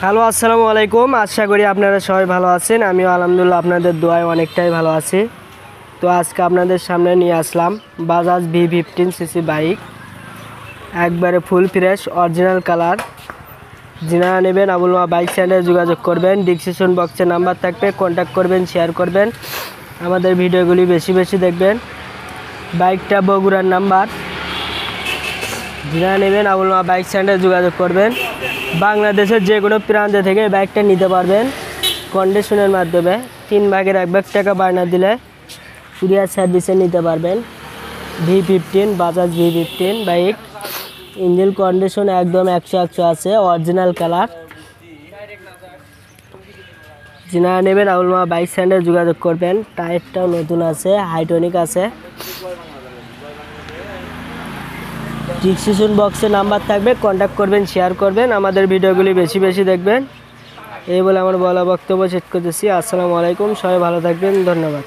Hello, আসসালামু আলাইকুম। আশা করি আপনারা সবাই ভালো আছেন। আমিও আলহামদুলিল্লাহ আপনাদের দোয়ায় অনেকটাই ভালো আছি। তো আজকে আপনাদের সামনে নিয়ে আসলাম বাজাজ V15cc বাইক, একবারে ফুল ফ্রেশ অরিজিনাল কালার। যিনারা নেবেন আবুল মা বাইক স্ট্যান্ডে যোগাযোগ করবেন। ডিসক্রিপশন বক্সে নাম্বার থাকবে, কন্ট্যাক্ট করবেন, শেয়ার করবেন, আমাদের ভিডিওগুলি বেশি বেশি দেখবেন। বাইকটা বগুড়ার নাম্বার। যিনারা নেবেন আবুল মা বাইক স্ট্যান্ডে যোগাযোগ করবেন। বাংলাদেশের যে কোনো প্রান্ত থেকে বাইকটা নিতে পারবেন কন্ডিশনের মাধ্যমে। 3 ভাগের 1 ভাগ টাকা বায়না দিলে কুরিয়ার সার্ভিসে নিতে পারবেন। V15 Bajaj V15 bike, engine condition একদম 100 আছে, অরিজিনাল কালার। যিনারা নেবেন আবুল মা বাইক স্ট্যান্ডে যোগাযোগ করবেন। টায়ারটাও নতুন আছে, হাইটনিক আছে। ডিসক্রিপশন বক্সে নাম্বার থাকবে, কন্ট্যাক্ট করবেন, শেয়ার করবেন, আমাদের ভিডিওগুলি বেশি বেশি দেখবেন। এই বলে আমার বলা বক্তব্য শেষ করতেছি। আসসালামু আলাইকুম, সবাই ভালো থাকবেন, ধন্যবাদ।